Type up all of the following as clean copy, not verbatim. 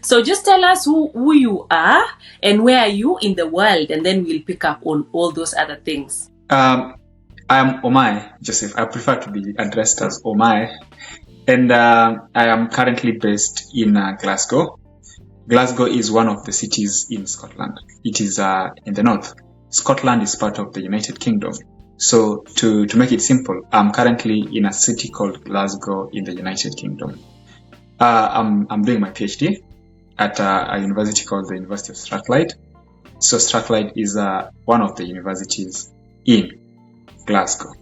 So just tell us who you are and where are you in the world, and then we'll pick up on all those other things. I'm Omae Joseph. I prefer to be addressed as Omae. And I am currently based in Glasgow. Glasgow is one of the cities in Scotland. It is in the north. Scotland is part of the United Kingdom. So to make it simple, I'm currently in a city called Glasgow in the United Kingdom. I'm doing my PhD at a university called the University of Strathclyde. So Strathclyde is one of the universities in Glasgow.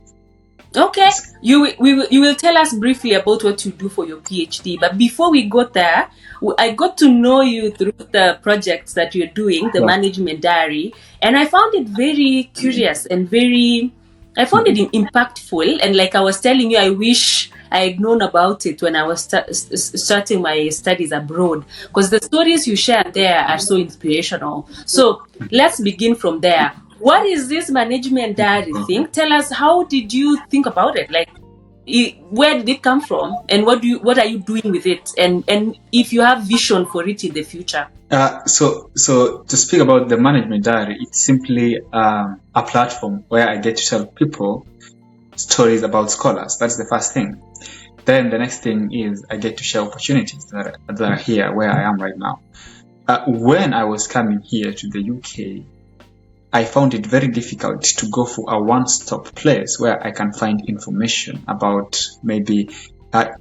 Okay, you will tell us briefly about what you do for your PhD. But before we got there, I got to know you through the projects that you're doing, the management diary, and I found it very curious and I found it impactful. And like I was telling you, I wish I had known about it when I was starting my studies abroad, because the stories you share there are so inspirational. So let's begin from there. What is this management diary thing? Tell us, how did you think about it? Like, where did it come from, and what are you doing with it? And if you have vision for it in the future? So to speak about the management diary, it's simply a platform where I get to tell people stories about scholars. That's the first thing. Then the next thing is I get to share opportunities that are here where I am right now. When I was coming here to the UK, I found it very difficult to go for a one-stop place where I can find information about maybe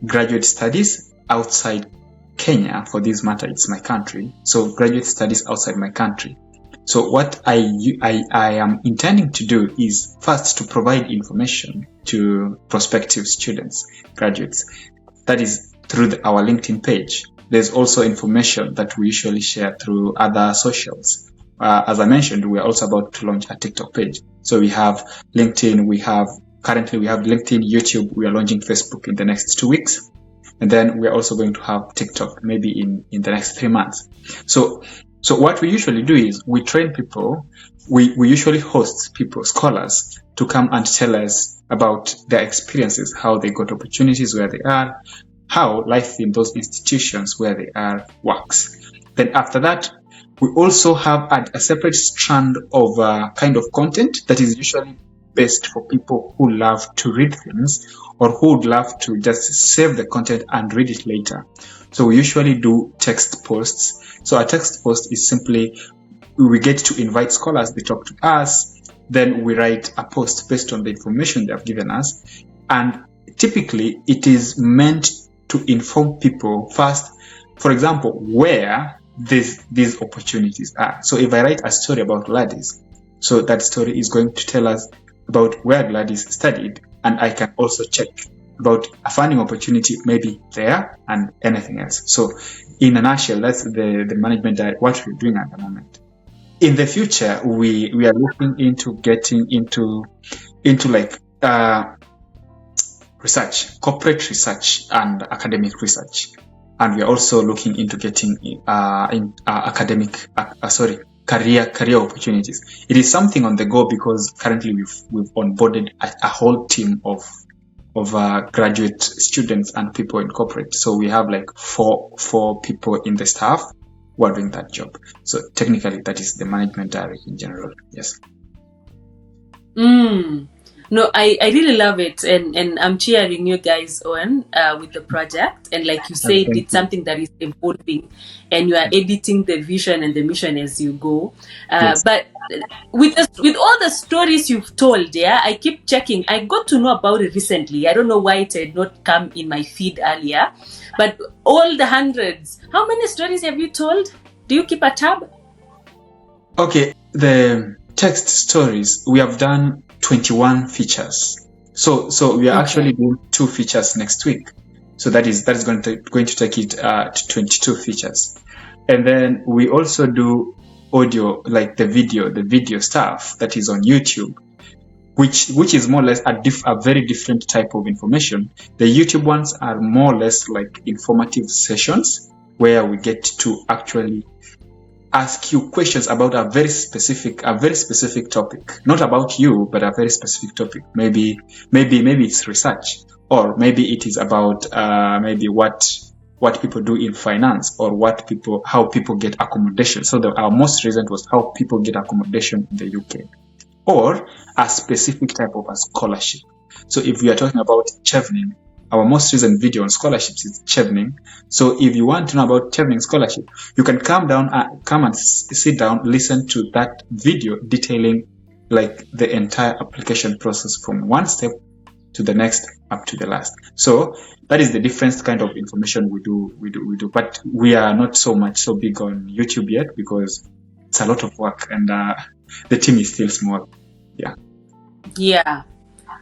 graduate studies outside Kenya. For this matter, it's my country. So graduate studies outside my country. So what I am intending to do is first to provide information to prospective students, graduates. That is through our LinkedIn page. There's also information that we usually share through other socials. As I mentioned, we are also about to launch a TikTok page. So we have LinkedIn, currently we have LinkedIn, YouTube, we are launching Facebook in the next 2 weeks. And then we are also going to have TikTok maybe in the next 3 months. So what we usually do is we train people, we usually host people, scholars, to come and tell us about their experiences, how they got opportunities where they are, how life in those institutions where they are works. Then after that, we also have a separate strand of kind of content that is usually best for people who love to read things or who would love to just save the content and read it later. So we usually do text posts. So a text post is simply, we get to invite scholars, they talk to us, then we write a post based on the information they have given us. And typically it is meant to inform people first, for example, where these opportunities are. So if I write a story about Gladys, so that story is going to tell us about where Gladys studied, and I can also check about a funding opportunity maybe there and anything else. So in a nutshell, that's the management diary, what we're doing at the moment. In the future, we are looking into getting into like research, corporate research and academic research. And we are also looking into getting career opportunities. It is something on the go because currently we've onboarded a whole team of graduate students and people in corporate. So we have like four people in the staff who are doing that job. So technically, that is the management diary in general. Yes. No, I really love it, and I'm cheering you guys on with the project. And like you said, it's something that is evolving, and you are editing the vision and the mission as you go. Yes. But with all the stories you've told, I keep checking. I got to know about it recently. I don't know why it had not come in my feed earlier, but all the hundreds. How many stories have you told? Do you keep a tab? Okay, the text stories, we have done 21 features. So we are actually doing 2 features next week. So that is going to take it to 22 features. And then we also do audio, like the video stuff that is on YouTube, which is more or less a very different type of information. The YouTube ones are more or less like informative sessions where we get to actually ask you questions about a very specific topic, not about you, but a very specific topic. Maybe it's research, or maybe it is about maybe what what people do in finance or how people get accommodation. So our most recent was how people get accommodation in the UK, or a specific type of a scholarship. So if we are talking about chevening, our most recent video on scholarships is chevening. So if you want to know about chevening scholarship, you can come and sit down, listen to that video detailing like the entire application process from one step to the next up to the last. So that is the different kind of information we do. But we are not so big on YouTube yet because it's a lot of work and the team is still small. Yeah.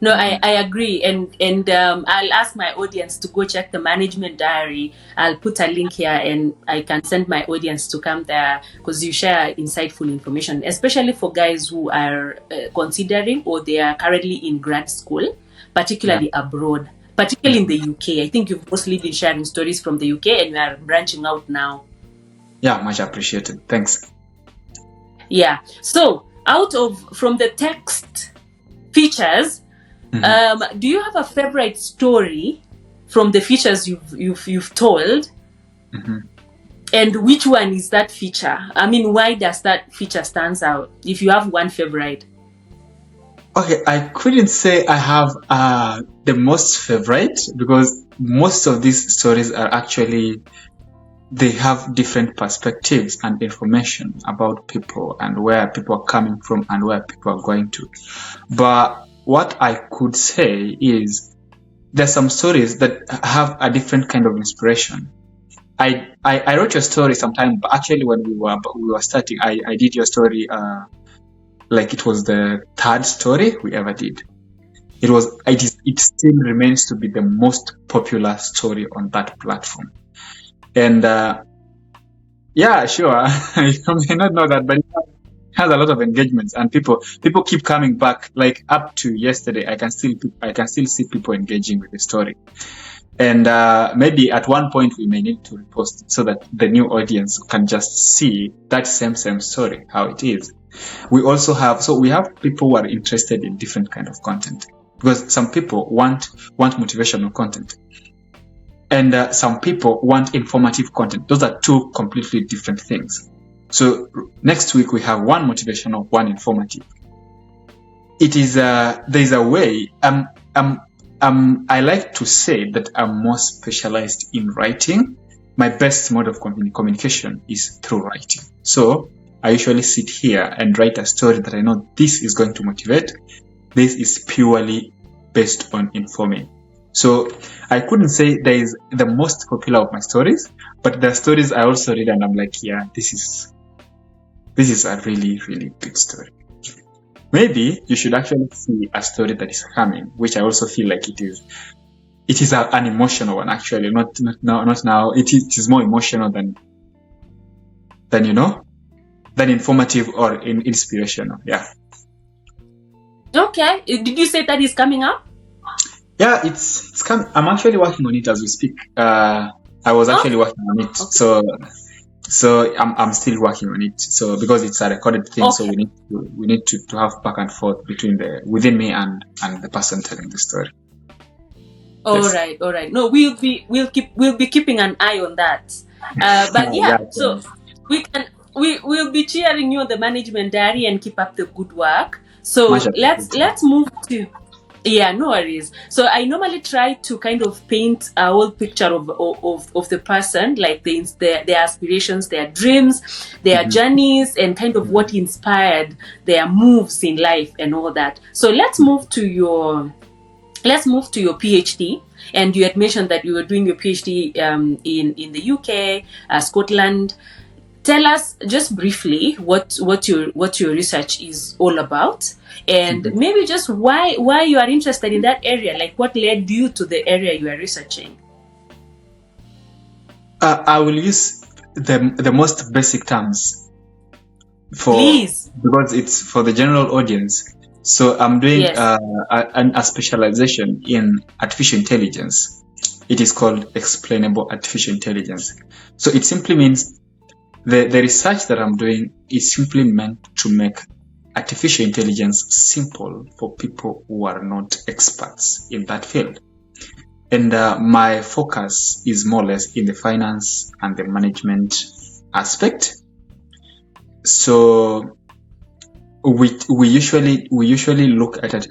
No, I agree, and I'll ask my audience to go check the management diary. I'll put a link here, and I can send my audience to come there because you share insightful information, especially for guys who are considering or they are currently in grad school, particularly abroad, particularly in the UK. I think you've mostly been sharing stories from the UK, and we are branching out now. Yeah, much appreciated. Thanks. Yeah. So from the text features. Do you have a favorite story from the features you've told? And which one is that feature? I mean, why does that feature stands out? If you have one favorite. Okay, I couldn't say I have the most favorite because most of these stories are actually, they have different perspectives and information about people and where people are coming from and where people are going to. But what I could say is there's some stories that have a different kind of inspiration. I wrote your story sometime, but actually when we were starting, I did your story like it was the third story we ever did. It still remains to be the most popular story on that platform. And yeah, sure, you may not know that, but has a lot of engagements and people keep coming back. Like up to yesterday, I can still see people engaging with the story. And maybe at one point we may need to repost it so that the new audience can just see that same story, how it is. We have people who are interested in different kind of content because some people want motivational content and some people want informative content. Those are two completely different things. So next week we have one motivational, one informative. It is there's a way. I like to say that I'm more specialized in writing. My best mode of communication is through writing. So I usually sit here and write a story that I know this is going to motivate. This is purely based on informing. So I couldn't say there is the most popular of my stories, but the stories I also read and I'm like, yeah, this is a really, really good story. Maybe you should actually see a story that is coming, which I also feel like it is an emotional one, actually, not now. It is more emotional than informative or inspirational. Yeah. Okay. Did you say that is coming up? Yeah, it's coming. I'm actually working on it as we speak. I was actually working on it. Okay. So I'm still working on it. So because it's a recorded thing, okay. So we need to have back and forth within me and the person telling the story. All right. No, we'll be keeping an eye on that. But yeah, so we'll be cheering you on the management diary and keep up the good work. So let's move to. Yeah, no worries. So I normally try to kind of paint a whole picture of the person, like their aspirations, their dreams, their journeys, and kind of what inspired their moves in life and all that. So let's move to your PhD. And you had mentioned that you were doing your PhD in the UK, Scotland. Tell us just briefly what your research is all about, and maybe just why you are interested in that area. Like, what led you to the area you are researching? I will use the most basic terms Please. Because it's for the general audience. So I'm doing a specialization in artificial intelligence. It is called explainable artificial intelligence. So it simply means the research that I'm doing is simply meant to make artificial intelligence simple for people who are not experts in that field. And my focus is more or less in the finance and the management aspect. So we usually look at it,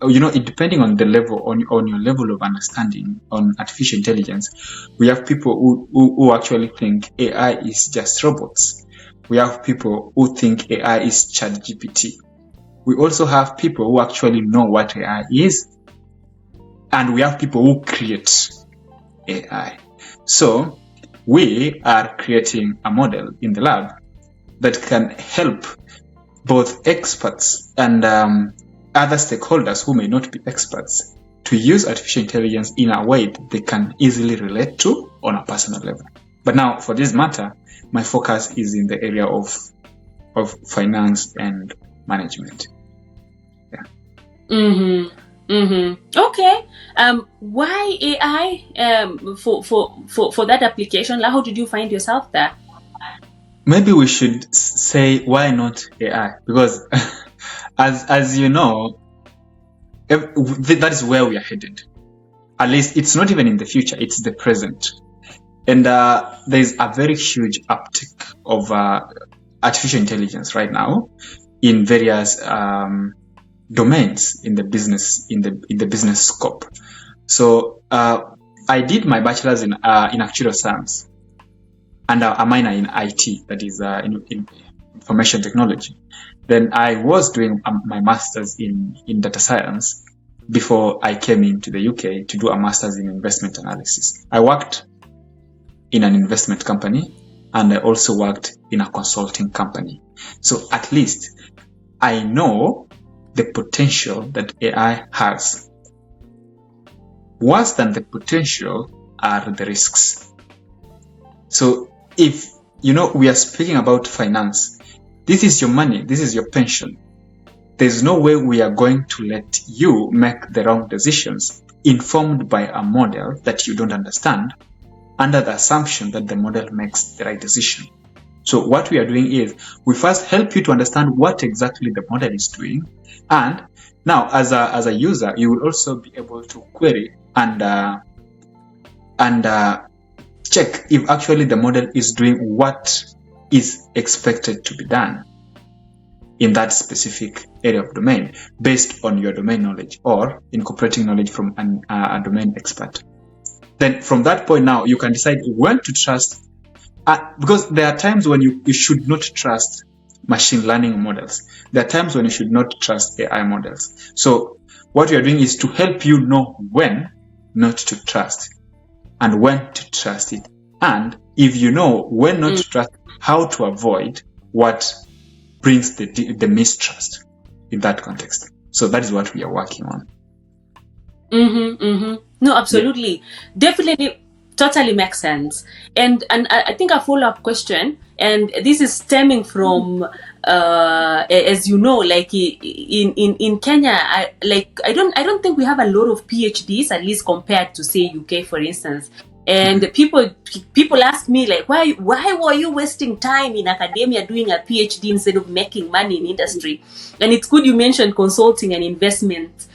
it depending on the level, on your level of understanding on artificial intelligence. We have people who actually think AI is just robots. We have people who think AI is ChatGPT. We also have people who actually know what AI is, and we have people who create AI. So we are creating a model in the lab that can help both experts and other stakeholders who may not be experts to use artificial intelligence in a way that they can easily relate to on a personal level. But now, for this matter, my focus is in the area of finance and management. Yeah. Okay. Why AI for that application? How did you find yourself there? Maybe we should say, why not AI? Because as you know, that is where we are headed. At least it's not even in the future, it's the present. And there's a very huge uptick of artificial intelligence right now in various domains in the business scope. So I did my bachelor's in actuarial science and a minor in IT, that is in information technology. Then I was doing my master's in data science before I came into the UK to do a master's in investment analysis. I worked in an investment company and I also worked in a consulting company. So at least I know the potential that AI has. Worse than the potential are the risks. So if, we are speaking about finance, this is your money, this is your pension. There's no way we are going to let you make the wrong decisions informed by a model that you don't understand under the assumption that the model makes the right decision. So what we are doing is we first help you to understand what exactly the model is doing. And now as a user, you will also be able to query and check if actually the model is doing what is expected to be done in that specific area of domain based on your domain knowledge or incorporating knowledge from a domain expert. Then from that point now, you can decide when to trust, because there are times when you should not trust machine learning models. There are times when you should not trust AI models. So what we are doing is to help you know when not to trust and when to trust it. And if you know when not to trust, how to avoid what brings the mistrust in that context. So that is what we are working on. No, absolutely. Yeah. Definitely, totally makes sense. And I think a follow-up question, and this is stemming from, as you know, like in Kenya, I don't think we have a lot of PhDs, at least compared to say UK, for instance. And people ask me like, why were you wasting time in academia doing a PhD instead of making money in industry? And it's good you mentioned consulting and investment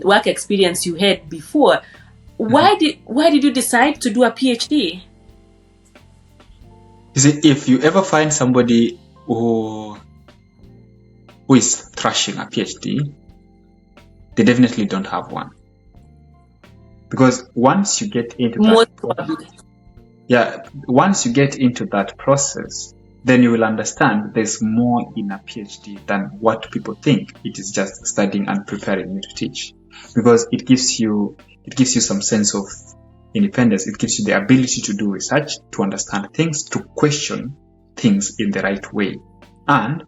work experience you had before. Why did you decide to do a PhD? You see, if you ever find somebody who is thrashing a PhD, they definitely don't have one. Because once you get into once you get into that process, then you will understand there's more in a PhD than what people think. It is just studying and preparing you to teach, because it gives you some sense of independence. It gives you the ability to do research, to understand things, to question things in the right way, and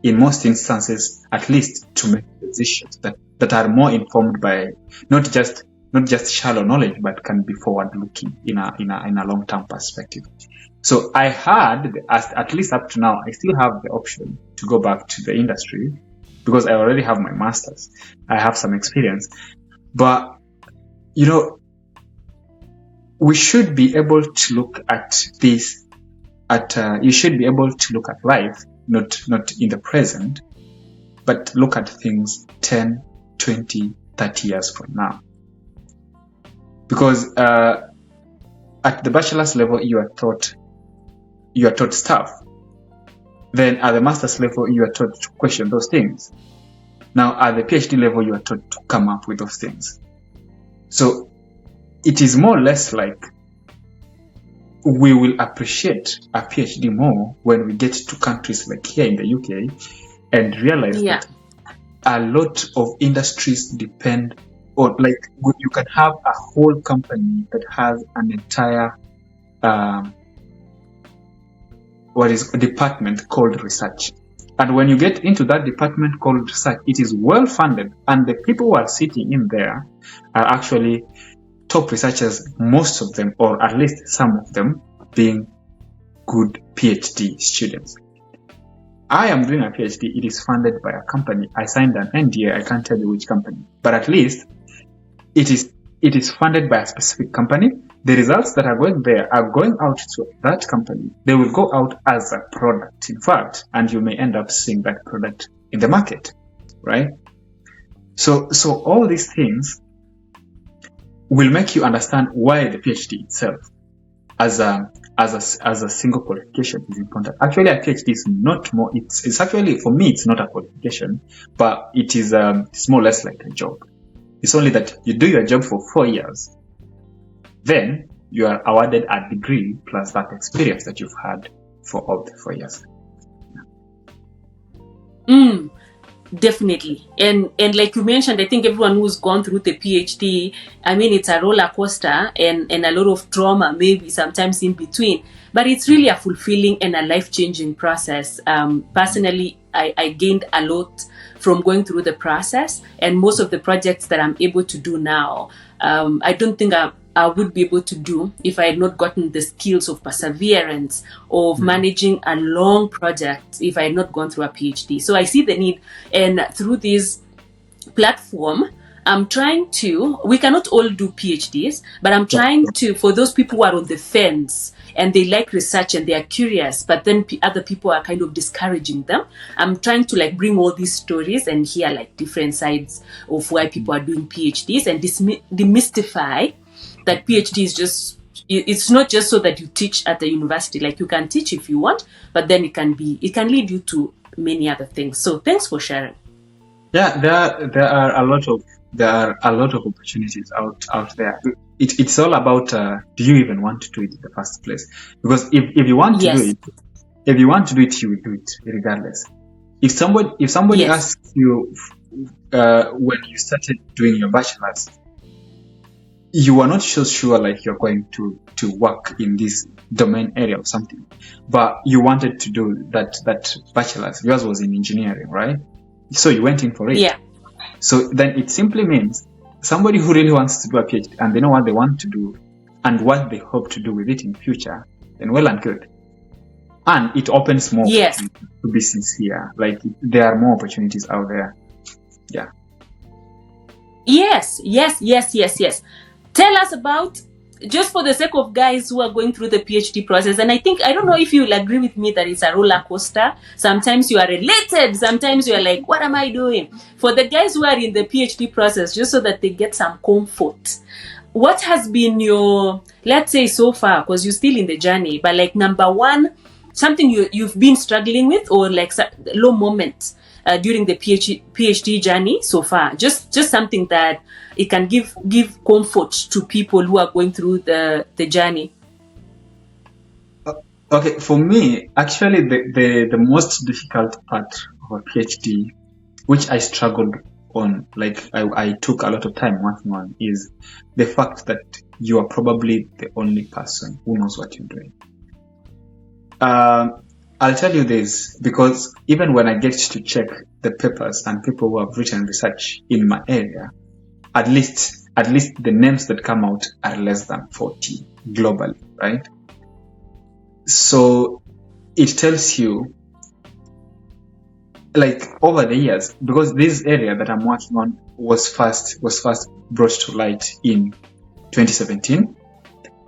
in most instances, at least to make decisions that are more informed by not just shallow knowledge, but can be forward-looking in a long-term perspective. So I had, at least up to now, I still have the option to go back to the industry because I already have my master's. I have some experience, but we should be able to look at this. You should be able to look at life, not in the present, but look at things 10, 20, 30 years from now. because at the bachelor's level you are taught stuff. Then at the master's level you are taught to question those things. Now at the PhD level you are taught to come up with those things. So it is more or less like we will appreciate a PhD more when we get to countries like here in the UK and realize that a lot of industries depend on, like, you can have a whole company that has an entire department called research. And when you get into that department called research, it is well funded, and the people who are sitting in there are actually top researchers, most of them, or at least some of them, being good PhD students. I am doing a PhD. It is funded by a company. I signed an NDA. I can't tell you which company, but at least it is funded by a specific company. The results that are going there are going out to that company. They will go out as a product, in fact, and you may end up seeing that product in the market, right? So all these things will make you understand why the PhD itself, as a single qualification, is important. Actually, a PhD is not more. It's actually, for me, it's not a qualification, but it is it's more or less like a job. It's only that you do your job for 4 years, then you are awarded a degree plus that experience that you've had for all the 4 years. Definitely. And like you mentioned, I think everyone who's gone through the PhD, I mean, it's a roller coaster and a lot of trauma, maybe sometimes in between, but it's really a fulfilling and a life-changing process. Personally, I gained a lot from going through the process, and most of the projects that I'm able to do now, I don't think I would be able to do if I had not gotten the skills of perseverance, of managing a long project, if I had not gone through a PhD. So I see the need, and through this platform, I'm trying to, we cannot all do PhDs, but I'm trying to, for those people who are on the fence and they like research and they are curious, but then other people are kind of discouraging them, I'm trying to like bring all these stories and hear like different sides of why people are doing PhDs and demystify that PhD is just, it's not just so that you teach at the university. Like, you can teach if you want, but then it can lead you to many other things. So thanks for sharing. Yeah, there are a lot of opportunities out there. It's all about do you even want to do it in the first place? Because if you want to do it, you will do it regardless. If somebody asks you when you started doing your bachelor's, you are not so sure like you're going to work in this domain area or something, but you wanted to do that bachelor's. Yours was in engineering, right? So you went in for it. Yeah. So then it simply means somebody who really wants to do a PhD and they know what they want to do and what they hope to do with it in future, then well and good. And it opens more to be sincere. Like, there are more opportunities out there. Yeah. Yes. Tell us about, just for the sake of guys who are going through the PhD process, and I don't know if you'll agree with me that it's a roller coaster. Sometimes you are elated, sometimes you are like, what am I doing? For the guys who are in the PhD process, just so that they get some comfort, what has been your, let's say so far, because you're still in the journey, but like number one, something you've been struggling with, or like low moments during the PhD journey so far, just something that it can give comfort to people who are going through the journey. Okay, for me, actually, the most difficult part of a PhD, which I struggled on, like I took a lot of time working on, is the fact that you are probably the only person who knows what you're doing. I'll tell you this, because even when I get to check the papers and people who have written research in my area, at least the names that come out are less than 40 globally, right? So it tells you, like, over the years, because this area that I'm working on was first brought to light in 2017,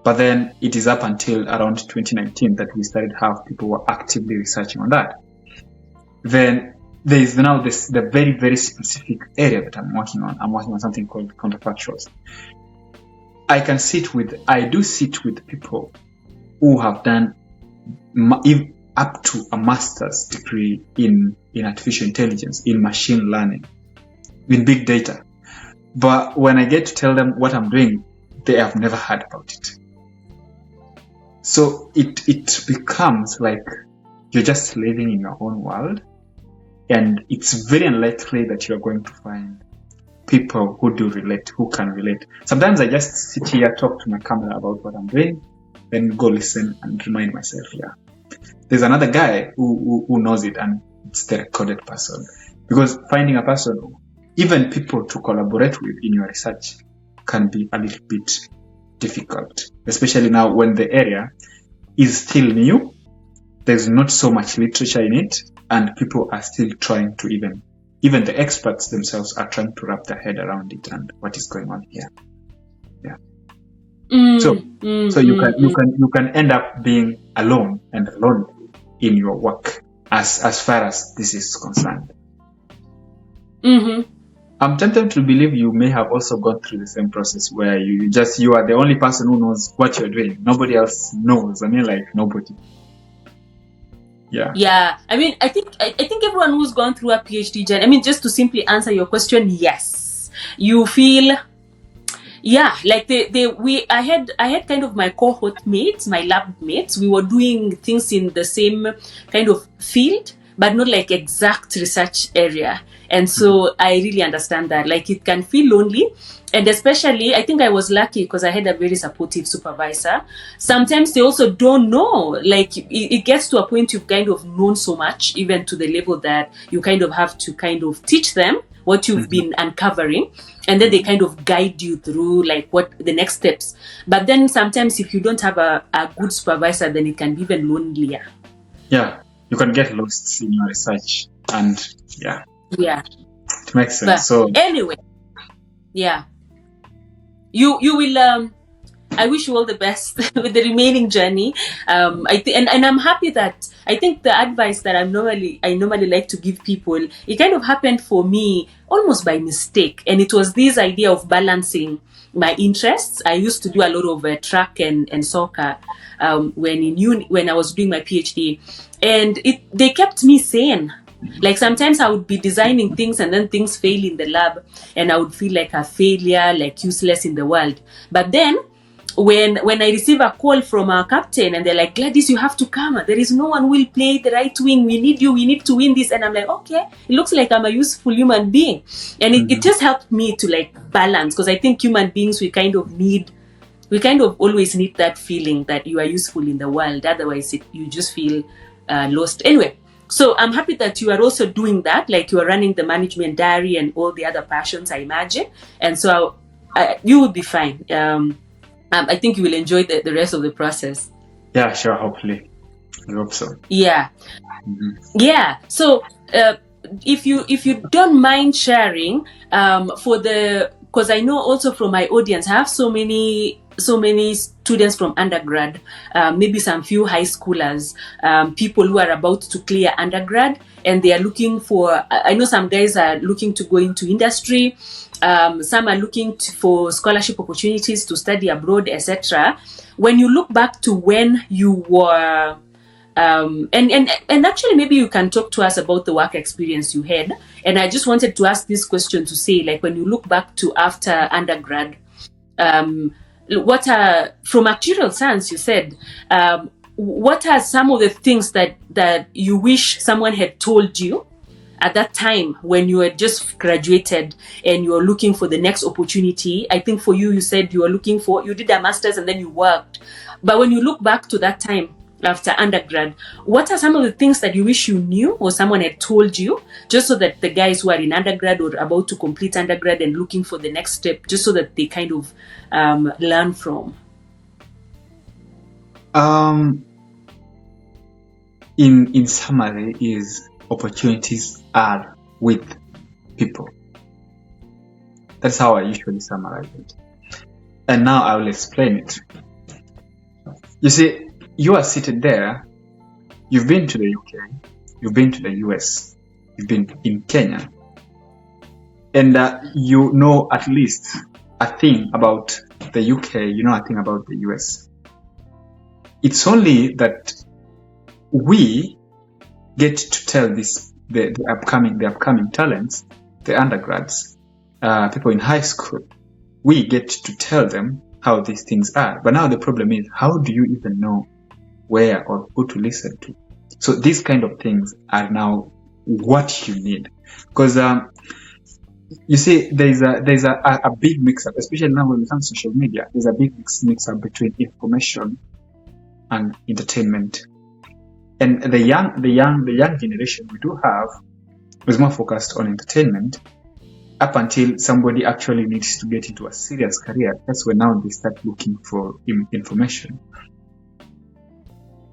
but then it is up until around 2019 that we started to have people who are actively researching on that. Then there is now the very, very specific area that I'm working on. I'm working on something called counterfactuals. I do sit with people who have done up to a master's degree in artificial intelligence, in machine learning, in big data. But when I get to tell them what I'm doing, they have never heard about it. So it becomes like you're just living in your own world, and it's very unlikely that you're going to find people who can relate. Sometimes I just sit here, talk to my camera about what I'm doing, then go listen and remind myself, there's another guy who knows it, and it's the recorded person. Because finding a person, even people to collaborate with in your research, can be a little bit difficult, especially now when the area is still new. There's not so much literature in it, and people are still trying to even the experts themselves are trying to wrap their head around it and what is going on here. So you can end up being alone and lonely in your work as far as this is concerned. I'm tempted to believe you may have also gone through the same process where you are the only person who knows what you're doing. Nobody else knows. I mean, like, nobody. Yeah. I mean, I think everyone who's gone through a PhD journey, I mean, just to simply answer your question, yes, you feel, like I had kind of my cohort mates, my lab mates. We were doing things in the same kind of field, but not like exact research area. And so I really understand that. Like, it can feel lonely. And especially, I think I was lucky because I had a very supportive supervisor. Sometimes they also don't know. Like, it gets to a point you've kind of known so much, even to the level that you kind of have to kind of teach them what you've been uncovering. And then they kind of guide you through, like, what the next steps. But then sometimes if you don't have a good supervisor, then it can be even lonelier. Yeah, you can get lost in your research. And it makes sense. But so anyway, you will I wish you all the best with the remaining journey. And I'm happy that I think the advice that I normally like to give people, it kind of happened for me almost by mistake, and it was this idea of balancing my interests. I used to do a lot of track and soccer when I was doing my PhD, and they kept me sane. Like, sometimes I would be designing things and then things fail in the lab, and I would feel like a failure, like useless in the world. But then when I receive a call from our captain and they're like, Gladys, you have to come. There is no one who will play the right wing. We need you. We need to win this. And I'm like, okay, it looks like I'm a useful human being. And it just helped me to, like, balance, because I think human beings, we kind of always need that feeling that you are useful in the world. Otherwise, you just feel lost. Anyway, so I'm happy that you are also doing that. Like, you are running the management diary and all the other passions, I imagine. And so you will be fine. I think you will enjoy the rest of the process. Yeah, sure. Hopefully. I hope so. Yeah. Yeah. So if you don't mind sharing, because I know also from my audience, I have so many students from undergrad, maybe some few high schoolers, people who are about to clear undergrad, and they are looking for, I know some guys are looking to go into industry, some are looking for scholarship opportunities to study abroad, etc. When you look back to when you were, and actually maybe you can talk to us about the work experience you had. And I just wanted to ask this question to say, like, when you look back to after undergrad, what are, from actuarial science, you said, what are some of the things that you wish someone had told you at that time when you had just graduated and you were looking for the next opportunity? I think for you, you said you did a master's and then you worked. But when you look back to that time after undergrad, what are some of the things that you wish you knew or someone had told you, just so that the guys who are in undergrad or about to complete undergrad and looking for the next step, just so that they kind of learn from? In summary, is opportunities are with people. That's how I usually summarize it. And now I will explain it. You see, you are seated there, you've been to the UK, you've been to the US, you've been in Kenya, and you know at least a thing about the UK, you know nothing about the US. It's only that we get to tell the upcoming talents, the undergrads, people in high school. We get to tell them how these things are. But now the problem is, how do you even know where or who to listen to? So these kind of things are now what you need, because you see, there's a big mix-up, especially now when it comes to social media. There's a big mix-up between information and entertainment. And the young generation we do have is more focused on entertainment up until somebody actually needs to get into a serious career. That's when now they start looking for information.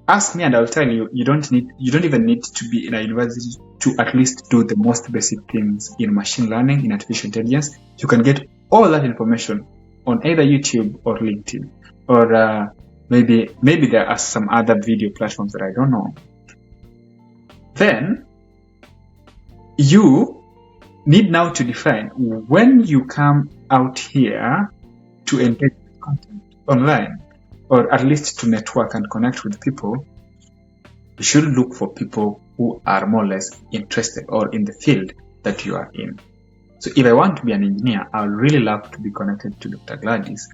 Ask me and I'll tell you, you don't even need to be in a university to at least do the most basic things in machine learning, in artificial intelligence. You can get all that information on either YouTube or LinkedIn, or maybe there are some other video platforms that I don't know. Then you need now to define, when you come out here to engage with content online, or at least to network and connect with people, you should look for people who are more or less interested or in the field that you are in. So if I want to be an engineer, I would really love to be connected to Dr. Gladys.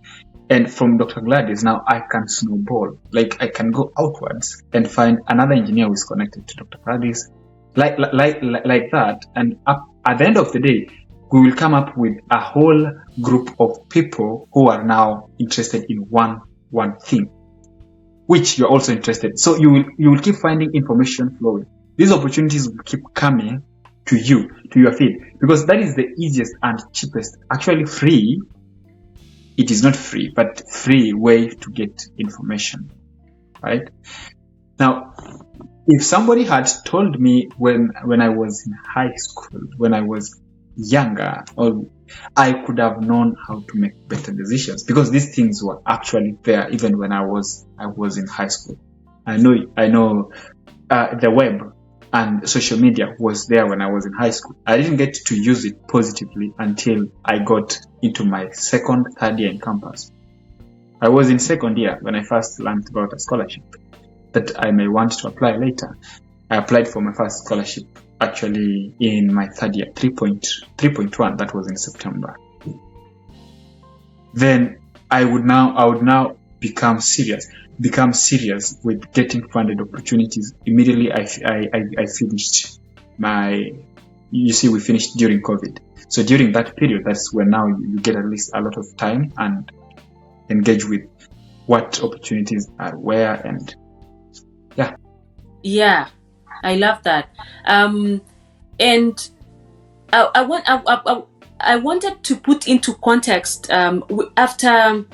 And from Dr. Gladys, now I can snowball. Like, I can go outwards and find another engineer who is connected to Dr. Gladys, like that. And at the end of the day, we will come up with a whole group of people who are now interested in one thing, which you're also interested. So you will keep finding information flowing. These opportunities will keep coming to you, to your field, because that is the easiest and cheapest, actually free. It is not free, but free way to get information, right? Now, if somebody had told me when I was in high school, when I was younger, or I could have known how to make better decisions, because these things were actually there even when I was in high school. I know the web and social media was there when I was in high school. I didn't get to use it positively until I got into my third year in campus. I was in second year when I first learned about a scholarship that I may want to apply later. I applied for my first scholarship actually in my third year, 3.1. That was in September. Then I would now become serious with getting funded opportunities. Immediately I finished we finished during COVID. So during that period, that's when now you get at least a lot of time and engage with what opportunities are where, and yeah. Yeah, I love that. And I wanted to put into context, after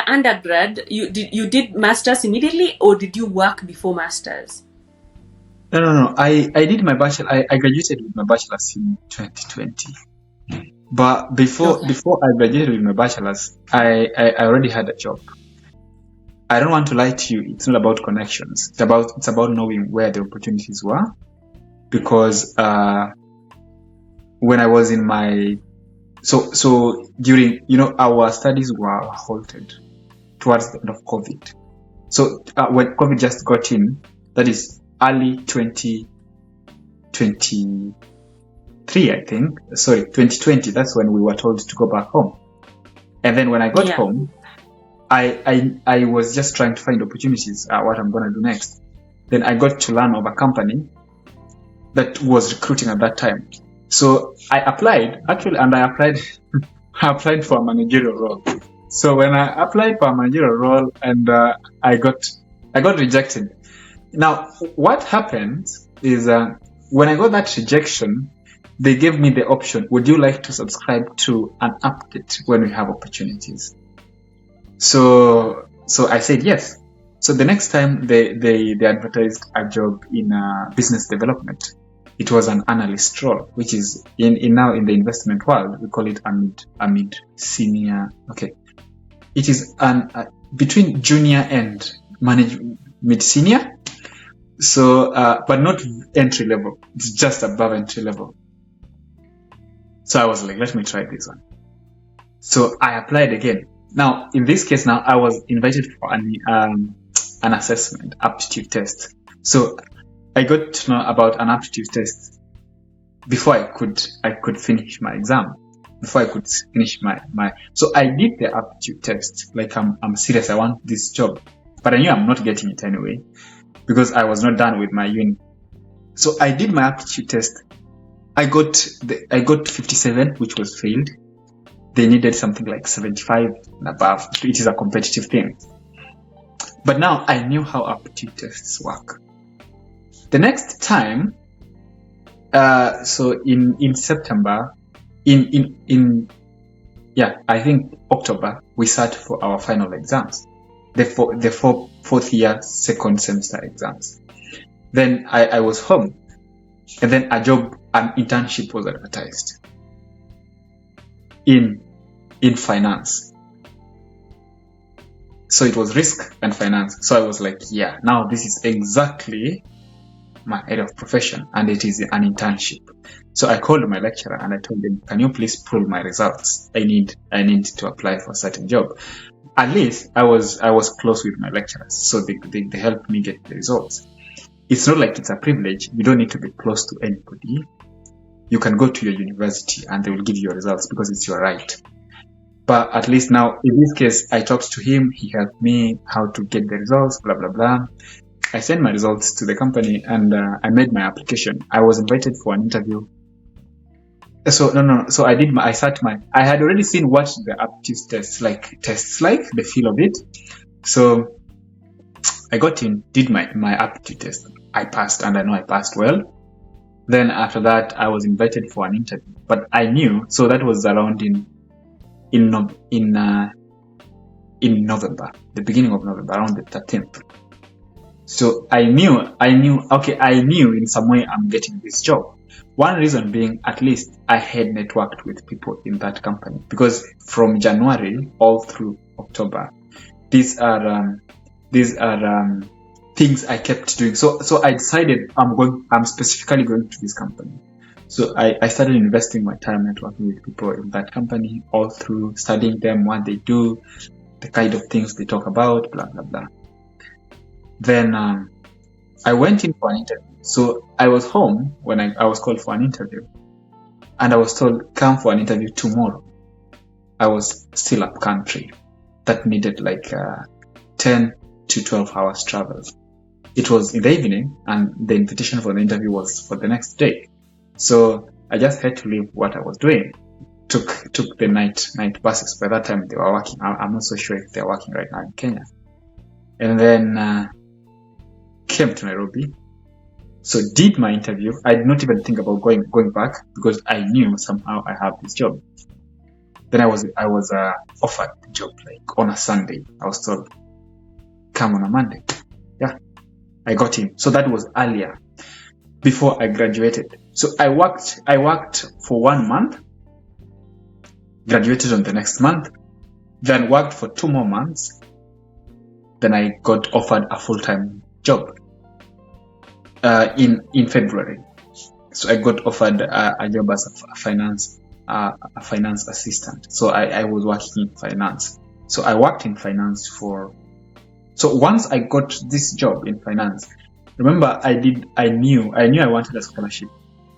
undergrad, you did masters immediately, or did you work before masters? No. I did my bachelor. I graduated with my bachelor's in 2020. But before I graduated with my bachelor's, I already had a job. I don't want to lie to you. It's not about connections. It's about knowing where the opportunities were. Because when I was in my so during our studies were halted towards the end of COVID. So when COVID just got in, that is early 2023, I think. Sorry, 2020. That's when we were told to go back home. And then when I got home, I was just trying to find opportunities, what I'm going to do next. Then I got to learn of a company that was recruiting at that time. So I applied, actually, and I applied for a managerial role. So when I applied for a managerial role, and I got rejected. Now, what happened is when I got that rejection, they gave me the option, would you like to subscribe to an update when we have opportunities? So I said yes. So the next time they advertised a job in business development, it was an analyst role, which is now in the investment world, we call it a mid senior. Okay. It is between junior and mid senior. So, but not entry level. It's just above entry level. So I was like, let me try this one. So I applied again. Now, in this case, now I was invited for an assessment, aptitude test. So I got to know about an aptitude test before I could finish my exam, before I could finish my. So I did the aptitude test. Like I'm serious. I want this job, but I knew I'm not getting it anyway because I was not done with my uni. So I did my aptitude test. I got 57, which was failed. They needed something like 75 and above. It is a competitive thing. But now I knew how aptitude tests work. The next time, so in September, I think October, we sat for our final exams, the fourth year second semester exams. Then I was home, and then an internship was advertised in finance. So it was risk and finance. So I was like, yeah, now this is exactly my area of profession, and it is an internship. So I called my lecturer and I told him, can you please pull my results? I need to apply for a certain job. At least I was close with my lecturers, so they helped me get the results. It's not like it's a privilege. You don't need to be close to anybody. You can go to your university and they will give you your results because it's your right. But at least now, in this case, I talked to him. He helped me how to get the results, blah, blah, blah. I sent my results to the company and I made my application. I was invited for an interview. So So I had already seen what the aptitude tests like, the feel of it. So I got in, did my aptitude test. I passed, and I know I passed well. Then after that, I was invited for an interview. But I knew, so that was around in November, the beginning of November, around the 13th. So I knew in some way I'm getting this job. One reason being, at least I had networked with people in that company, because from January all through October, these are things I kept doing. So I decided I'm specifically going to this company. So I started investing my time networking with people in that company, all through studying them, what they do, the kind of things they talk about, blah, blah, blah. Then I went in for an interview. So I was home when I was called for an interview. And I was told, come for an interview tomorrow. I was still up country. That needed like 10 to 12 hours travel. It was in the evening, and the invitation for the interview was for the next day. So I just had to leave what I was doing. Took the night buses. By that time they were working. I'm not so sure if they're working right now in Kenya. And then came to Nairobi. So did my interview. I did not even think about going back because I knew somehow I have this job. Then I was offered the job like on a Sunday. I was told, come on a Monday. Yeah, I got in. So that was earlier, before I graduated. So I worked for 1 month, graduated on the next month, then worked for 2 more months. Then I got offered a full-time job in February. So I got offered a job as a finance assistant. So I was working in finance. So I worked in finance so once I got this job in finance, remember I knew I wanted a scholarship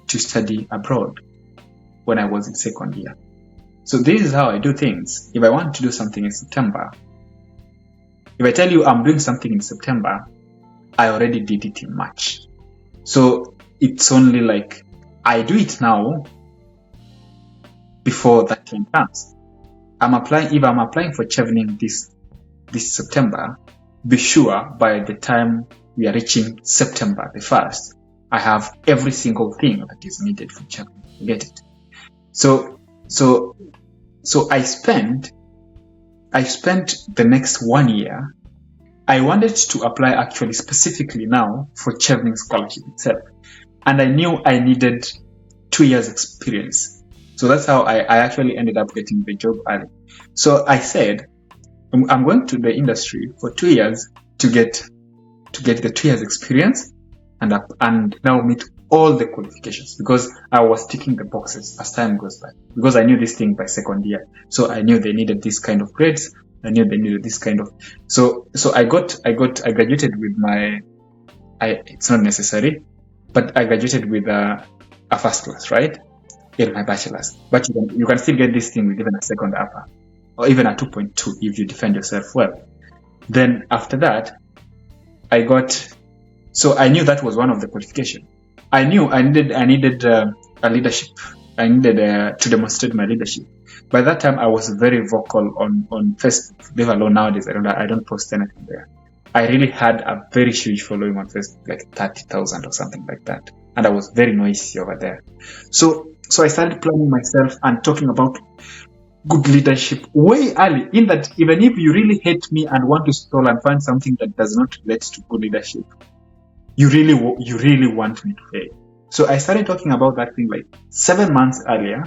to study abroad when I was in second year. So this is how I do things. If I want to do something in September, if I tell you I'm doing something in September, I already did it in March. So it's only like I do it now before that time comes. If I'm applying for chevening this September, be sure by the time we are reaching September the 1st, I have every single thing that is needed for chevening to get it. So I spent the next 1 year. I wanted to apply actually specifically now for chevening scholarship itself. And I knew I needed 2 years experience. So that's how I actually ended up getting the job early. So I said, I'm going to the industry for 2 years to get the 2 years experience and now meet all the qualifications, because I was ticking the boxes as time goes by, because I knew this thing by second year. So I knew they needed this kind of grades. I knew they needed this kind of. So I graduated with it's not necessary, but I graduated with a first class, right? In my bachelor's. But you can still get this thing with even a second upper, or even a 2.2 if you defend yourself well. Then after that, I knew that was one of the qualifications. I knew I needed a leadership. I needed to demonstrate my leadership. By that time, I was very vocal on Facebook. Leave alone nowadays, I don't post anything there. I really had a very huge following on Facebook, like 30,000 or something like that. And I was very noisy over there. So I started planning myself and talking about good leadership way early, in that even if you really hate me and want to stall and find something that does not relate to good leadership, you really want me to fail. So I started talking about that thing like 7 months earlier,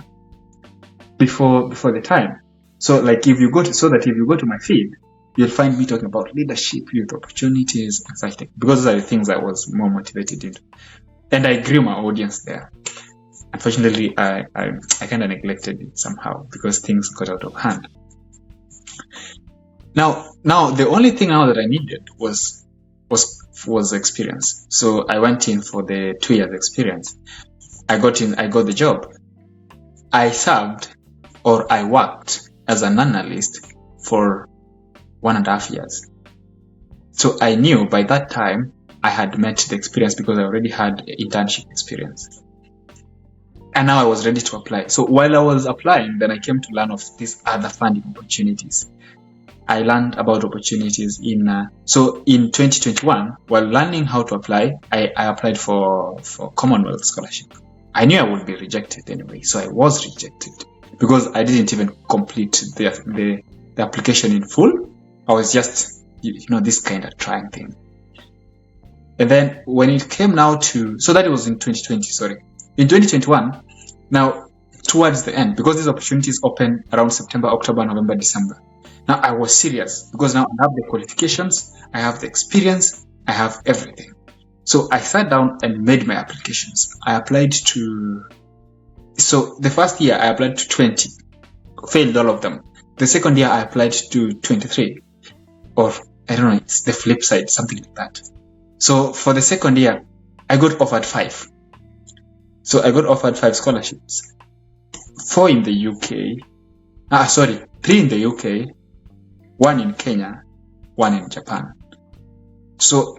before the time. So like if you go to my feed, you'll find me talking about leadership, youth opportunities, and such things, because those are the things I was more motivated in. And I grew my audience there. Unfortunately, I kind of neglected it somehow because things got out of hand. Now the only thing now that I needed was experience. So I went in for the 2 years experience. I got the job. I worked as an analyst for 1.5 years. So I knew by that time I had met the experience because I already had internship experience. And now I was ready to apply. So while I was applying, then I came to learn of these other funding opportunities. I learned about opportunities in 2021, while learning how to apply, I applied for Commonwealth scholarship. I knew I would be rejected anyway, so I was rejected because I didn't even complete the application in full. I was just, this kind of trying thing. And then when it came now that was in 2020, sorry. In 2021, now towards the end, because these opportunities open around September, October, November, December. Now I was serious because now I have the qualifications, I have the experience, I have everything. So I sat down and made my applications. I applied to, so the first year I applied to 20, failed all of them. The second year I applied to 23, or I don't know, it's the flip side, something like that. So for the second year, I got offered 5. So I got offered 5 scholarships. 4 in the UK. 3 in the UK, 1 in Kenya, 1 in Japan. So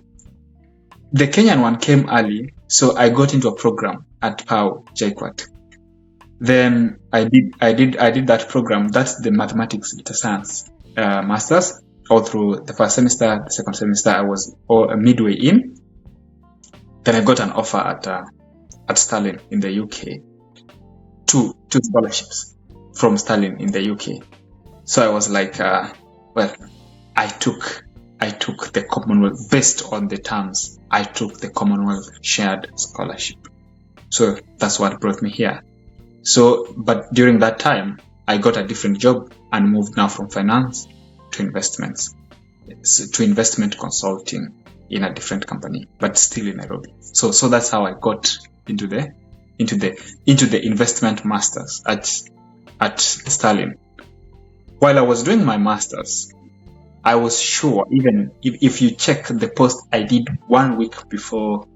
the Kenyan one came early, so I got into a program at PAU JKUAT. Then I did that program. That's the mathematics data science masters. All through the first semester, the second semester, I was midway in. Then I got an offer at Stirling in the UK. Two scholarships from Stirling in the UK. So I was like, I took the Commonwealth based on the terms. I took the Commonwealth shared scholarship. So that's what brought me here. So, but during that time, I got a different job and moved now from finance to investments, to investment consulting in a different company, but still in Nairobi. So that's how I got into the investment masters at Stirling. While I was doing my masters, I was sure, even if you check the post I did 1 week before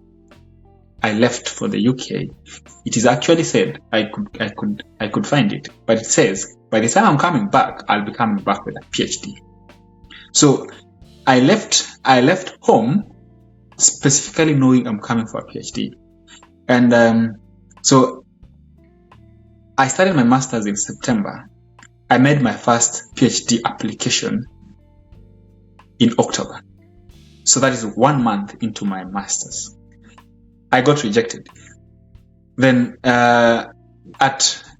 I left for the UK, it is actually said, I could find it, but it says, by the time I'm coming back, I'll be coming back with a PhD. So I left home specifically knowing I'm coming for a PhD. And so I started my master's in September. I made my first PhD application in October. So that is 1 month into my master's. I got rejected. Then at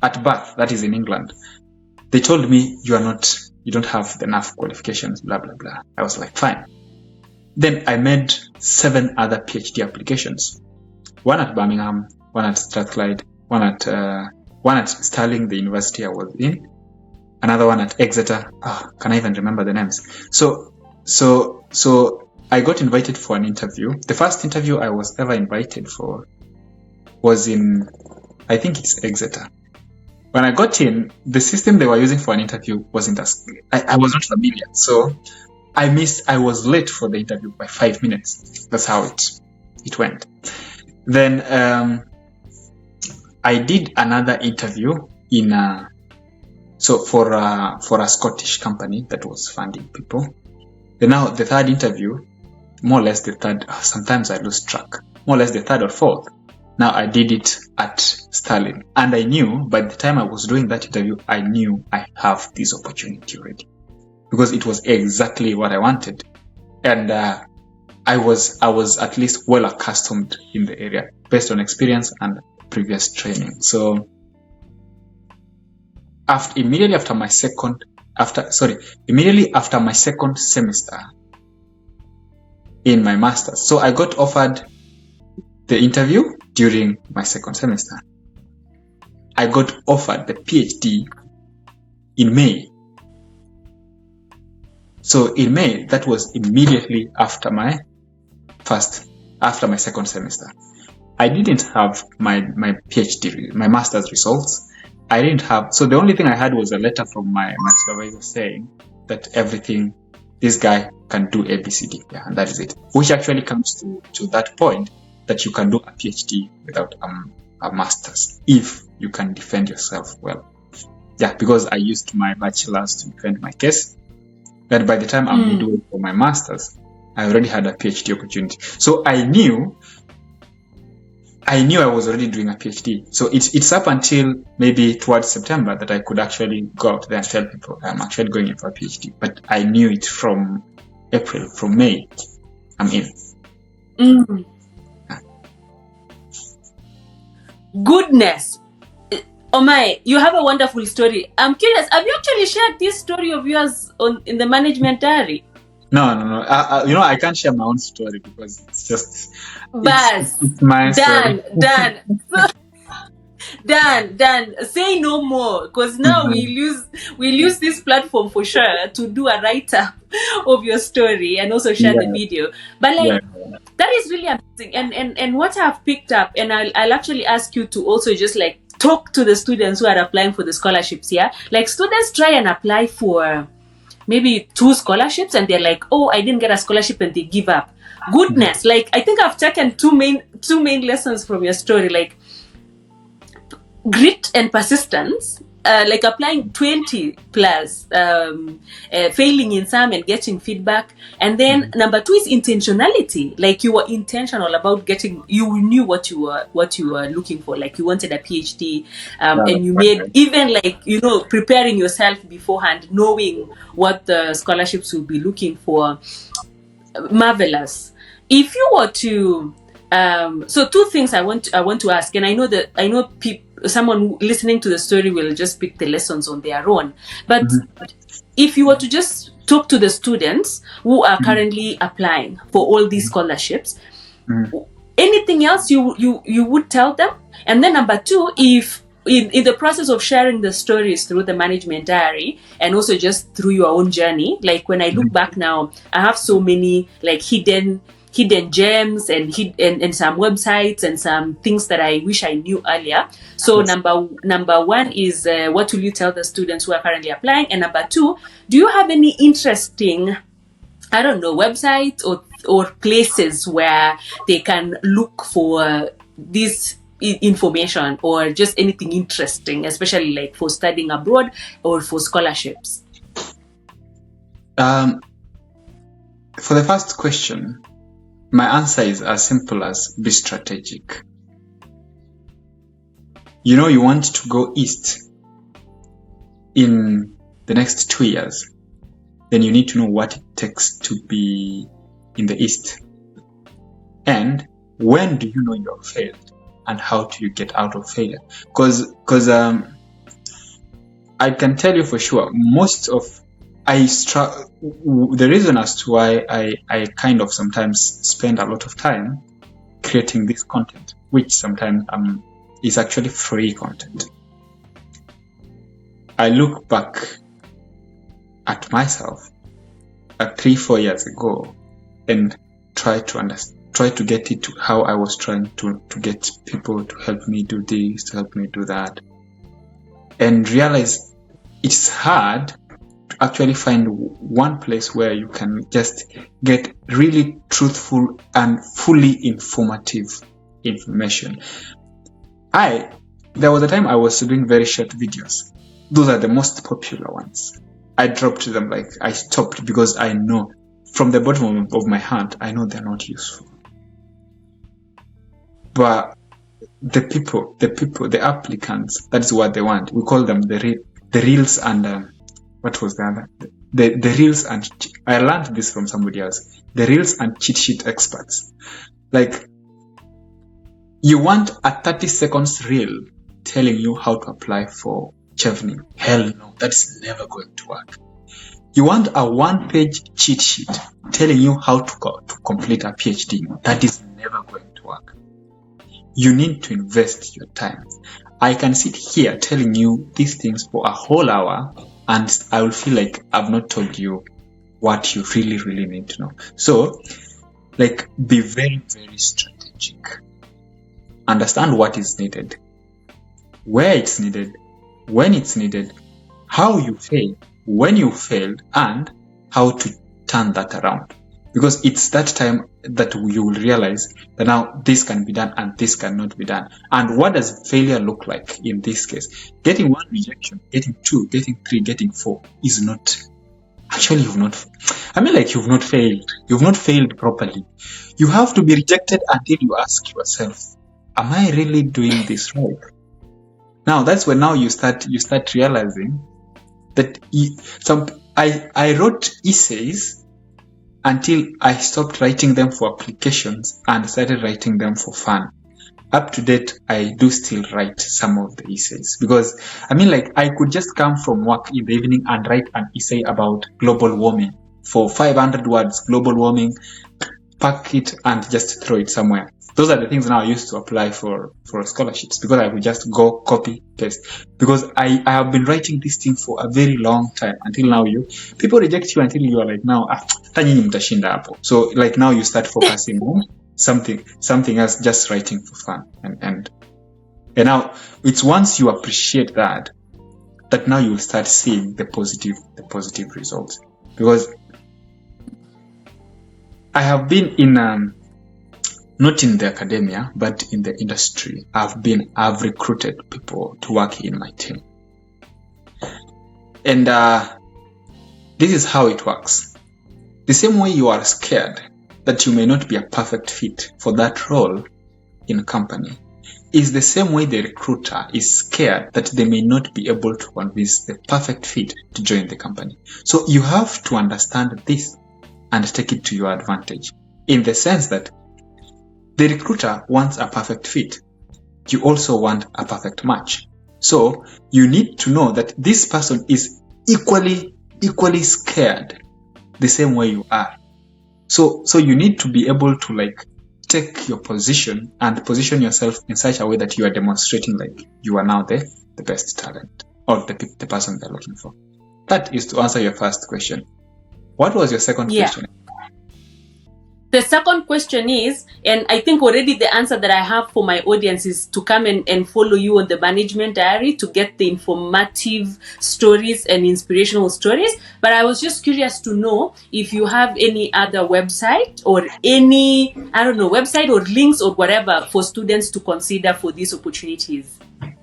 Bath, that is in England, they told me you don't have enough qualifications, blah, blah, blah. I was like, fine. Then I made 7 other PhD applications. 1 at Birmingham, 1 at Strathclyde, one at Stirling, the university I was in, another one at Exeter. Can I even remember the names? So I got invited for an interview. The first interview I was ever invited for was in, I think it's Exeter. when I got in, the system they were using for an interview wasn't I was not familiar. So I was late for the interview by 5 minutes. That's how it went. Then I did another interview for a Scottish company that was funding people. Then now the third interview, more or less the third, sometimes I lose track, more or less the third or fourth. Now I did it at Stirling, and I knew by the time I was doing that interview, I knew I have this opportunity already because it was exactly what I wanted, and I was at least well accustomed in the area based on experience and previous training. So immediately after my second semester in my master's, so I got offered the interview during my second semester. I got offered the PhD in May. So in May, that was immediately after my second semester. I didn't have my PhD, my master's results. I didn't have, so the only thing I had was a letter from my supervisor saying that everything, this guy can do ABCD, yeah, and that is it. Which actually comes to that point that you can do a PhD without a master's if you can defend yourself well. Yeah, because I used my bachelor's to defend my case. But by the time I'm midway for my master's, I already had a PhD opportunity. So I knew I was already doing a PhD. So it's up until maybe towards September that I could actually go out there and tell people I'm actually going in for a PhD. But I knew it from April, from May, I'm in. Goodness. Omae, you have a wonderful story. I'm curious, have you actually shared this story of yours in the management diary? No. I can't share my own story because it's just... It's my story. Dan, say no more, because now we'll use this platform for sure to do a write-up of your story and also share the video. But that is really amazing. And what I've picked up, and I'll actually ask you to also just like talk to the students who are applying for the scholarships here. Like students try and apply for maybe 2 scholarships and they're like, oh, I didn't get a scholarship, and they give up. Goodness, like I think I've taken two main lessons from your story, like grit and persistence, like applying 20 plus, failing in some and getting feedback. And then number 2 is intentionality. Like you were intentional about you knew what you were looking for. Like you wanted a PhD, and you made even like, preparing yourself beforehand, knowing what the scholarships will be looking for. Marvelous. If you were to, so 2 things I want to ask, and I know someone listening to the story will just pick the lessons on their own. But if you were to just talk to the students who are currently applying for all these scholarships, anything else you would tell them? And then number 2, if in the process of sharing the stories through the management diary and also just through your own journey, like when I look back now, I have so many like hidden gems and some websites and some things that I wish I knew earlier. So number 1 is what will you tell the students who are currently applying? And number 2, do you have any interesting, I don't know, websites or places where they can look for this information or just anything interesting, especially like for studying abroad or for scholarships? For the first question, my answer is as simple as be strategic. You want to go east in the next 2 years, then you need to know what it takes to be in the east. And when do you know you have failed and how do you get out of failure? Because I can tell you for sure, the reason as to why I kind of sometimes spend a lot of time creating this content, which sometimes is actually free content. I look back at myself 3-4 years ago and try to get it to how I was trying to get people to help me do this, to help me do that. and realize it's hard to actually find one place where you can just get really truthful and fully informative information. There was a time I was doing very short videos. Those are the most popular ones. I dropped them, like I stopped, because I know from the bottom of my heart, I know they're not useful. But the applicants, that's what they want. We call them the reels and what was the other? The reels and I learned this from somebody else. The reels and cheat sheet experts. Like, you want a 30 seconds reel telling you how to apply for chevening. Hell no, that's never going to work. You want a 1-page cheat sheet telling you how to complete a PhD. That is never going to work. You need to invest your time. I can sit here telling you these things for a whole hour and I will feel like I've not told you what you really, really need to know. So, like, be very, very strategic. Understand what is needed, where it's needed, when it's needed, how you failed, when you failed, and how to turn that around. Because it's that time that you will realize that now this can be done and this cannot be done. And what does failure look like in this case? Getting 1 rejection, getting 2, getting 3, getting 4 is not... Actually, you've not failed. You've not failed properly. You have to be rejected until you ask yourself, am I really doing this right? Now, that's when now you start realizing that I wrote essays until I stopped writing them for applications and started writing them for fun. Up to date, I do still write some of the essays because, I could just come from work in the evening and write an essay about global warming for 500 words, global warming, pack it and just throw it somewhere. Those are the things now I used to apply for scholarships because I would just go copy, paste. Because I have been writing this thing for a very long time until now people reject you until you are like, now, so like now you start focusing on something else, just writing for fun. And now it's once you appreciate that now you will start seeing the positive results. Because I have been in not in the academia, but in the industry. I've recruited people to work in my team. And this is how it works. The same way you are scared that you may not be a perfect fit for that role in a company is the same way the recruiter is scared that they may not be able to convince the perfect fit to join the company. So you have to understand this and take it to your advantage, in the sense that the recruiter wants a perfect fit. You also want a perfect match. So you need to know that this person is equally scared the same way you are. So you need to be able to take your position and position yourself in such a way that you are demonstrating you are now the best talent or the person they're looking for. That is to answer your first question. What was your second question? The second question is, and I think already the answer that I have for my audience is to come and follow you on the management diary to get the informative stories and inspirational stories. But I was just curious to know if you have any other website or any, website or links or whatever for students to consider for these opportunities.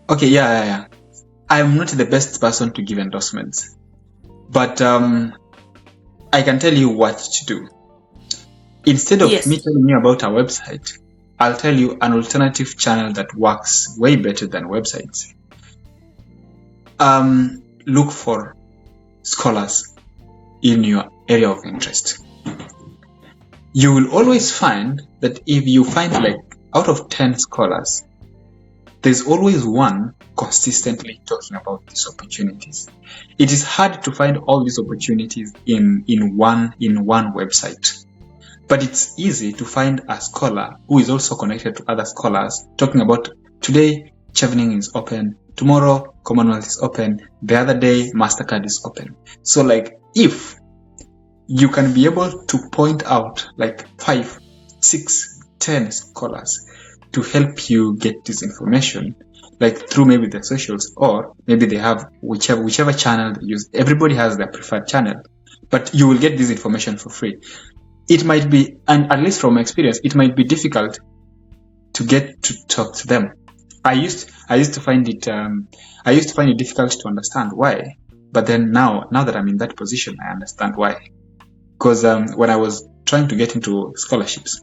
Okay, yeah. I'm not the best person to give endorsements, but I can tell you what to do. Instead of me telling you about a website, I'll tell you an alternative channel that works way better than websites. Look for scholars in your area of interest. You will always find that if you find out of 10 scholars, there's always one consistently talking about these opportunities. It is hard to find all these opportunities in one website. But it's easy to find a scholar who is also connected to other scholars talking about today chevening is open, tomorrow Commonwealth is open, the other day MasterCard is open. So if you can be able to point out 5, 6, 10 scholars to help you get this information, like through maybe their socials, or maybe they have whichever channel they use. Everybody has their preferred channel, but you will get this information for free. It might be, and at least from my experience, it might be difficult to get to talk to them. I used to find it difficult to understand why, but then now that I'm in that position, I understand why. Because when I was trying to get into scholarships,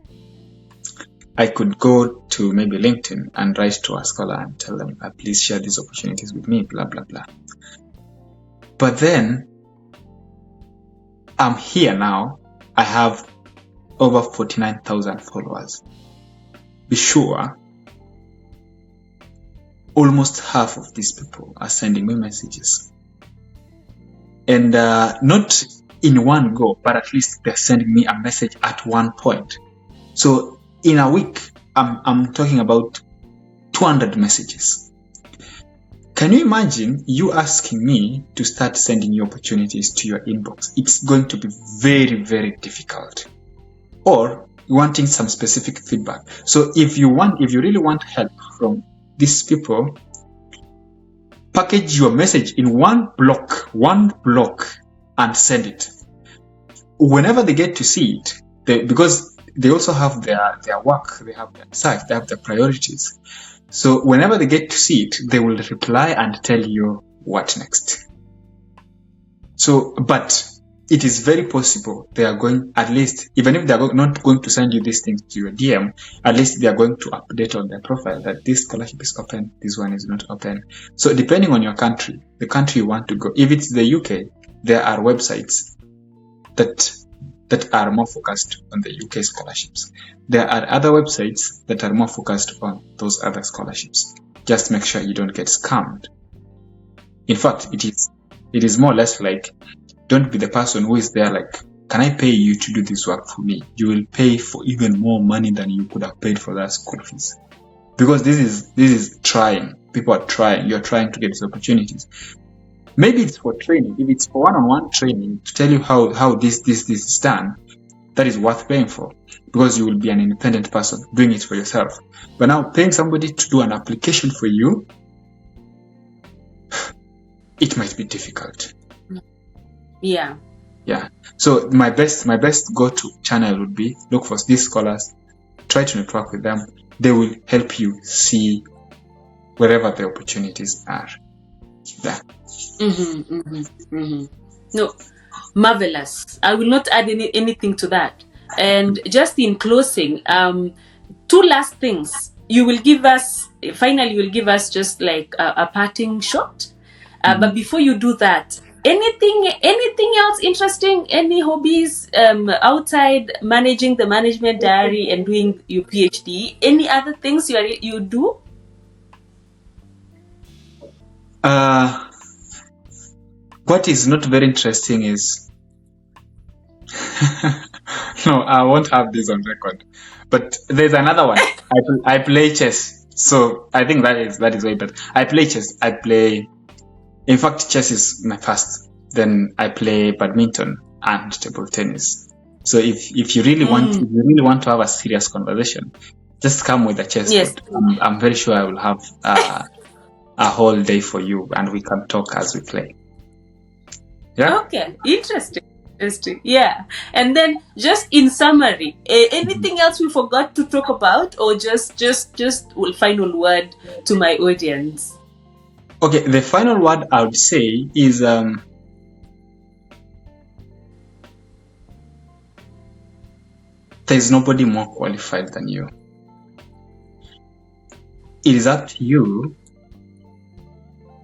I could go to maybe LinkedIn and write to a scholar and tell them, please share these opportunities with me, blah, blah, blah. But then I'm here now. I have over 49,000 followers. Be sure almost half of these people are sending me messages. And not in one go, but at least they're sending me a message at one point. So in a week, I'm talking about 200 messages. Can you imagine you asking me to start sending you opportunities to your inbox? It's going to be very, very difficult. Or wanting some specific feedback. So if you really want help from these people, package your message in one block and send it. Whenever they get to see it, because they also have their work, they have their research, they have their priorities. So whenever they get to see it, they will reply and tell you what next. So, but it is very possible they are going, at least, even if they are not going to send you these things to your DM, at least they are going to update on their profile that this scholarship is open, this one is not open. So depending on your country, the country you want to go, if it's the UK, there are websites that are more focused on the UK scholarships. There are other websites that are more focused on those other scholarships. Just make sure you don't get scammed. In fact, it is more or less like, don't be the person who is there like, can I pay you to do this work for me? You will pay for even more money than you could have paid for that school fees. Because this is trying. People are trying. You're trying to get these opportunities. Maybe it's for training. If it's for one-on-one training to tell you how this is done, that is worth paying for, because you will be an independent person doing it for yourself. But now paying somebody to do an application for you, it might be difficult. Yeah. So my best go-to channel would be look for these scholars, try to network with them. They will help you see wherever the opportunities are. Yeah. No, marvelous. I will not add anything to that. And just in closing, two last things. You will give us just like a parting shot. But before you do that, anything else interesting? Any hobbies outside managing the management diary and doing your PhD? Any other things you do? What is not very interesting is no, I won't have this on record. But there's another one. I play chess, so I think that is way better. I play chess. In fact, chess is my first. Then I play badminton and table tennis. So if you really want to have a serious conversation, just come with a chess. Yes. I'm very sure I will have a whole day for you, and we can talk as we play. Yeah. Okay. Interesting. Yeah. And then, just in summary, anything else we forgot to talk about, or just final word to my audience? Okay. The final word I would say is there is nobody more qualified than you. It is up to you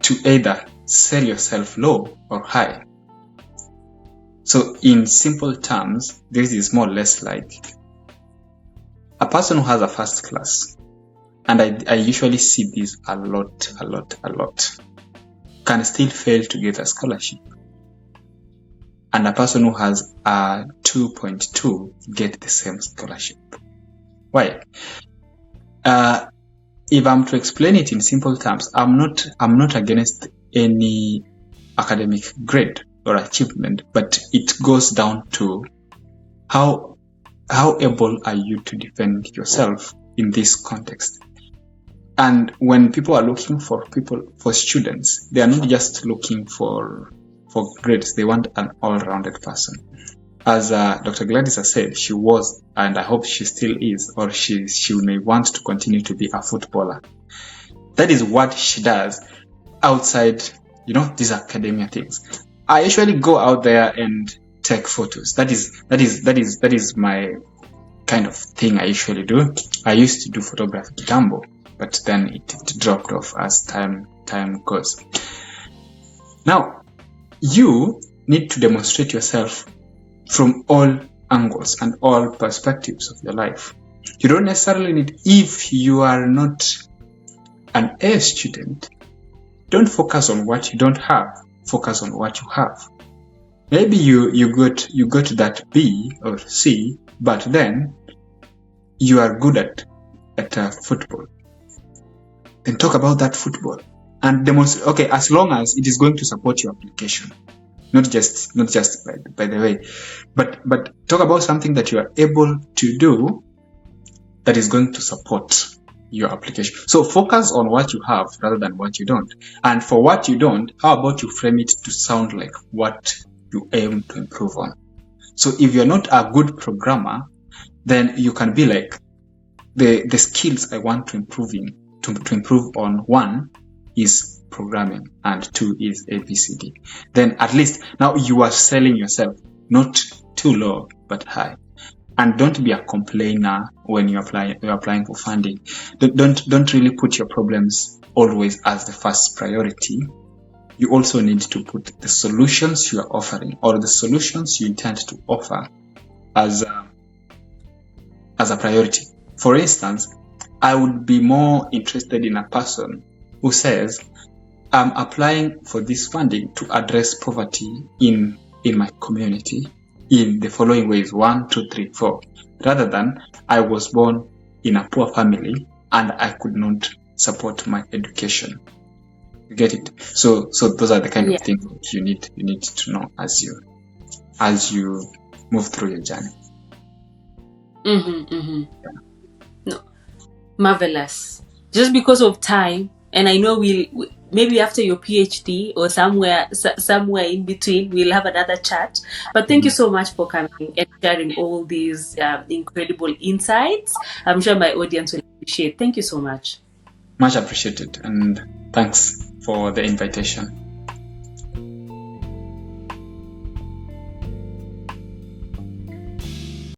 to either sell yourself low or high. So in simple terms, this is more or less like a person who has a first class, and I usually see this a lot, can still fail to get a scholarship. And a person who has a 2.2 get the same scholarship. Why? If I'm to explain it in simple terms, I'm not against any academic grade or achievement, but it goes down to how able are you to defend yourself in this context. And when people are looking for students, they are not just looking for grades. They want an all-rounded person. As Dr. Gladys has said, she was, and I hope she still is, or she may want to continue to be a footballer. That is what she does outside, these academia things. I usually go out there and take photos. That is my kind of thing I usually do. I used to do photography kitambo, but then it dropped off as time goes. Now, you need to demonstrate yourself from all angles and all perspectives of your life. You don't necessarily need, if you are not an A student, don't focus on what you don't have, focus on what you have. Maybe you got that B or C, but then you are good at football. Then talk about that football and demonstrate. Okay, as long as it is going to support your application, not just by the way, but talk about something that you are able to do that is going to support your application. So focus on what you have rather than what you don't. And for what you don't, how about you frame it to sound like what you aim to improve on? So if you're not a good programmer, then you can be like, the skills I want to improve on, 1 is programming and 2 is ABCD. Then at least now you are selling yourself, not too low but high. And don't be a complainer when you're applying for funding. Don't really put your problems always as the first priority. You also need to put the solutions you are offering or the solutions you intend to offer as a priority. For instance, I would be more interested in a person who says, I'm applying for this funding to address poverty in my community in the following ways, 1, 2, 3, 4, rather than I was born in a poor family and I could not support my education. You get it? So those are the kind of things that you need to know as you move through your journey. No, marvelous. Just because of time, and I know maybe after your PhD or somewhere in between, we'll have another chat. But thank you so much for coming and sharing all these incredible insights. I'm sure my audience will appreciate. Thank you so much. Much appreciated, and thanks for the invitation.